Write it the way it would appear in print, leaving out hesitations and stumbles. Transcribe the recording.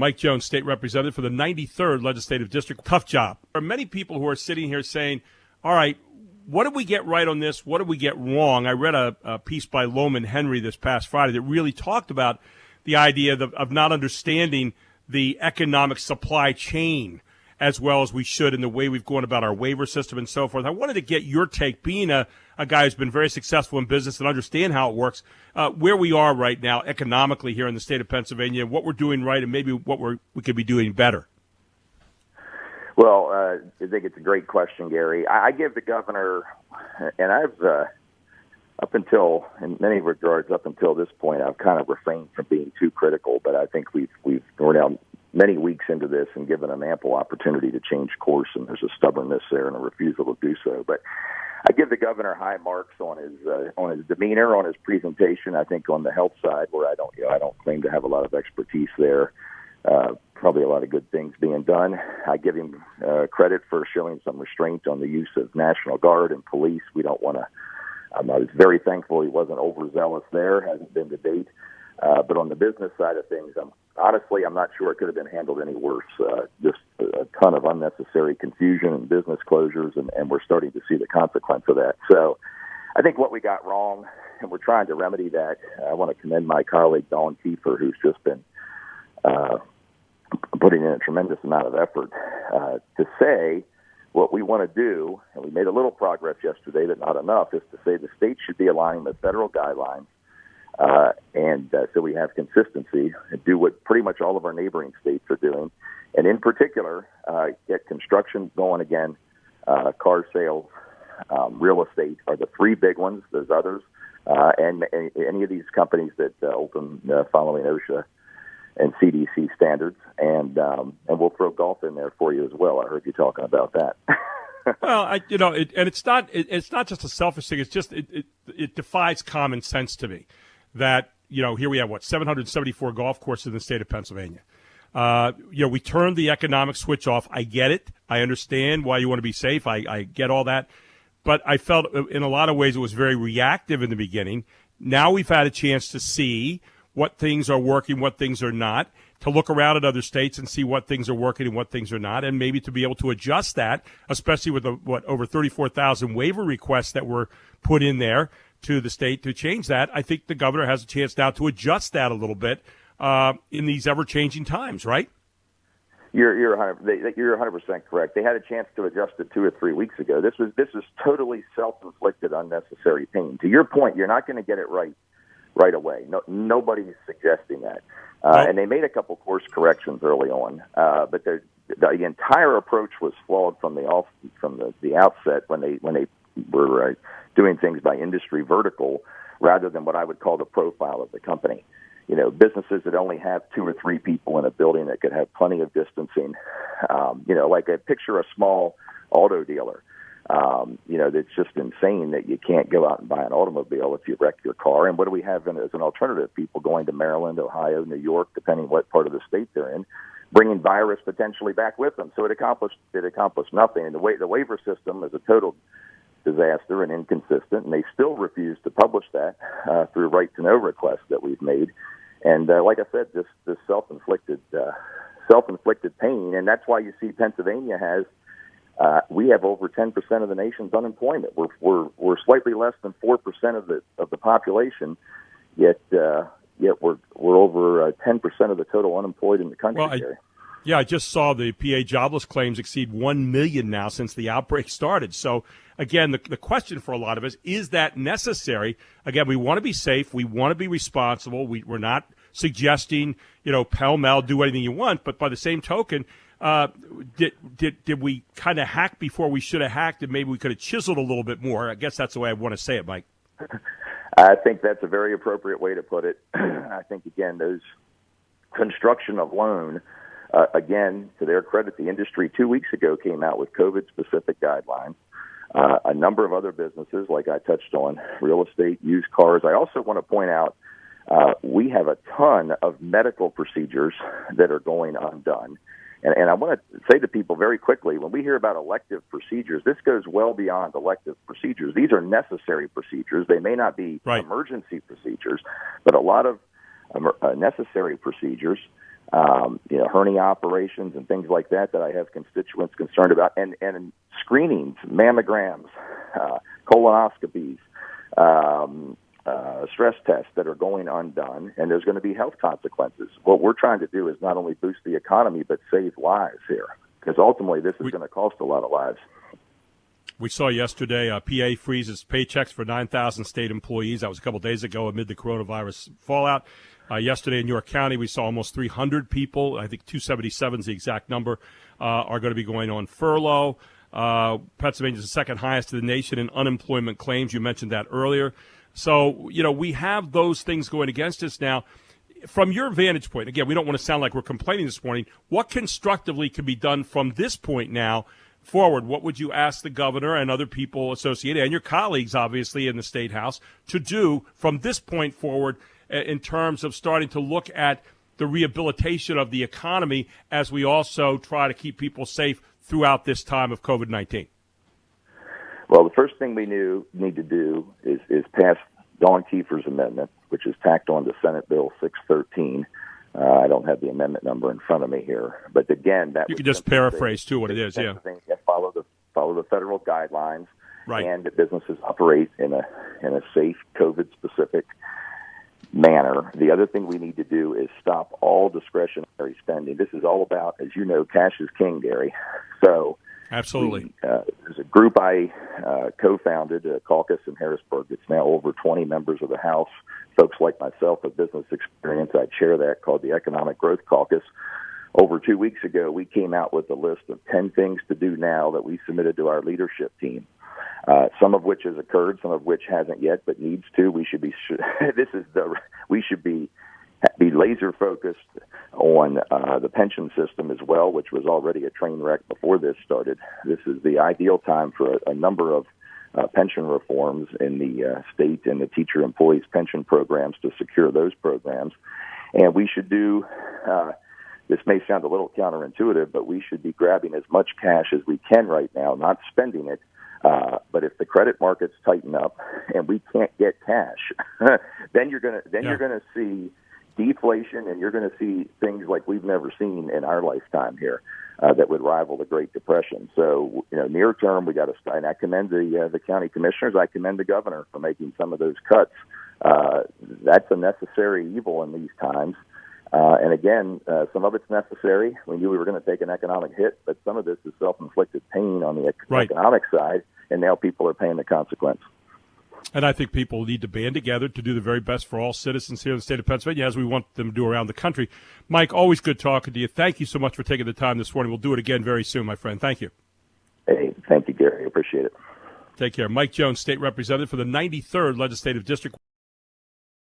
Mike Jones, state representative for the 93rd Legislative District. Tough job. There are many people who are sitting here saying, all right, what did we get right on this? What did we get wrong? I read a piece by Loman Henry this past Friday that really talked about the idea of not understanding the economic supply chain as well as we should in the way we've gone about our waiver system and so forth. I wanted to get your take, being a guy who's been very successful in business and understand how it works, where we are right now economically here in the state of Pennsylvania, what we're doing right and maybe what we could be doing better. Well, I think it's a great question, Gary. I give the governor, and I've up until, in many regards, up until this point, I've kind of refrained from being too critical, but I think we're now many weeks into this and given him ample opportunity to change course, and there's a stubbornness there and a refusal to do so. But I give the governor high marks on his demeanor, on his presentation. I think on the health side, where I don't claim to have a lot of expertise there, probably a lot of good things being done. I give him credit for showing some restraint on the use of National Guard and police. We don't want to. I was very thankful he wasn't overzealous there. Hasn't been to date. But on the business side of things, I'm not sure it could have been handled any worse. Just a ton of unnecessary confusion and business closures, and we're starting to see the consequence of that. So I think what we got wrong, and we're trying to remedy that. I want to commend my colleague, Dawn Kiefer, who's just been putting in a tremendous amount of effort to say what we want to do, and we made a little progress yesterday, but not enough, is to say the state should be aligning with federal guidelines. So we have consistency and do what pretty much all of our neighboring states are doing. And in particular, get construction going again, car sales, real estate are the three big ones. There's others. And any of these companies that open following OSHA and CDC standards. And we'll throw golf in there for you as well. I heard you talking about that. Well, it's not just a selfish thing. It's just it defies common sense to me that, here we have 774 golf courses in the state of Pennsylvania. We turned the economic switch off. I get it. I understand why you want to be safe. I get all that. But I felt in a lot of ways it was very reactive in the beginning. Now we've had a chance to see what things are working, what things are not, to look around at other states and see what things are working and what things are not, and maybe to be able to adjust that, especially with over 34,000 waiver requests that were put in there to the state to change that. I think the governor has a chance now to adjust that a little bit in these ever-changing times, right? You're 100% correct. They had a chance to adjust it 2 or 3 weeks ago. This is totally self-inflicted, unnecessary pain. To your point, you're not going to get it right away. Nobody's suggesting that. Nope. And they made a couple course corrections early on, but the entire approach was flawed from the outset when they were doing things by industry vertical rather than what I would call the profile of the company. Businesses that only have 2 or 3 people in a building that could have plenty of distancing. Like I picture a small auto dealer. That's just insane that you can't go out and buy an automobile if you wreck your car. And what do we have as an alternative? People going to Maryland, Ohio, New York, depending what part of the state they're in, bringing virus potentially back with them. So it accomplished nothing. And the waiver system is a total disaster and inconsistent, and they still refuse to publish that through right to know requests that we've made. And like I said, this self-inflicted pain, and that's why you see Pennsylvania has. We have over 10% of the nation's unemployment. We're slightly less than 4% of the population, yet we're over 10% of the total unemployed in the country. Well, I just saw the PA jobless claims exceed 1 million now since the outbreak started. So again, the question for a lot of us is that necessary? Again, we want to be safe, we want to be responsible. We're not suggesting pell-mell do anything you want, but by the same token. Did we kind of hack before we should have hacked, and maybe we could have chiseled a little bit more? I guess that's the way I want to say it, Mike. I think that's a very appropriate way to put it. I think, again, those construction of loan, again, to their credit, the industry 2 weeks ago came out with COVID-specific guidelines. A number of other businesses, like I touched on, real estate, used cars. I also want to point out we have a ton of medical procedures that are going undone. And I want to say to people very quickly, when we hear about elective procedures, this goes well beyond elective procedures. These are necessary procedures. They may not be emergency procedures, but a lot of necessary procedures hernia operations and things like that I have constituents concerned about, and screenings, mammograms, colonoscopies, stress tests that are going undone, and there's going to be health consequences. What we're trying to do is not only boost the economy, but save lives here, because ultimately this is going to cost a lot of lives. We saw yesterday PA freezes paychecks for 9,000 state employees. That was a couple days ago amid the coronavirus fallout. Yesterday in York County, we saw almost 300 people, I think 277 is the exact number, are going to be going on furlough. Pennsylvania is the second highest in the nation in unemployment claims. You mentioned that earlier. So, we have those things going against us now. From your vantage point, again, we don't want to sound like we're complaining this morning. What constructively can be done from this point now forward? What would you ask the governor and other people associated, and your colleagues, obviously, in the State House, to do from this point forward in terms of starting to look at the rehabilitation of the economy as we also try to keep people safe throughout this time of COVID-19? Well, the first thing we need to do is pass Dawn Kiefer's amendment, which is tacked on to Senate Bill 613. I don't have the amendment number in front of me here, but again, that you can just paraphrase too what it is. Yeah, follow the federal guidelines, right, and that businesses operate in a safe COVID specific manner. The other thing we need to do is stop all discretionary spending. This is all about, as you know, cash is king, Gary. So. Absolutely. There's a group I co-founded, a caucus in Harrisburg. It's now over 20 members of the House, folks like myself with business experience. I chair that, called the Economic Growth Caucus. Over 2 weeks ago, we came out with a list of 10 things to do now that we submitted to our leadership team. Some of which has occurred, some of which hasn't yet, but needs to. We should be laser focused on the pension system as well, which was already a train wreck before this started. This is the ideal time for a number of pension reforms in the state and the teacher employees pension programs to secure those programs. And we should do, this may sound a little counterintuitive, but we should be grabbing as much cash as we can right now, not spending it. But if the credit markets tighten up and we can't get cash, then you're going to see deflation, and you're going to see things like we've never seen in our lifetime here that would rival the Great Depression. So, near term, we got to start. And I commend the county commissioners. I commend the governor for making some of those cuts. That's a necessary evil in these times. And again, some of it's necessary. We knew we were going to take an economic hit, but some of this is self-inflicted pain on the economic side, and now people are paying the consequence. And I think people need to band together to do the very best for all citizens here in the state of Pennsylvania, as we want them to do around the country. Mike, always good talking to you. Thank you so much for taking the time this morning. We'll do it again very soon, my friend. Thank you. Hey, thank you, Gary. Appreciate it. Take care. Mike Jones, State Representative for the 93rd Legislative District.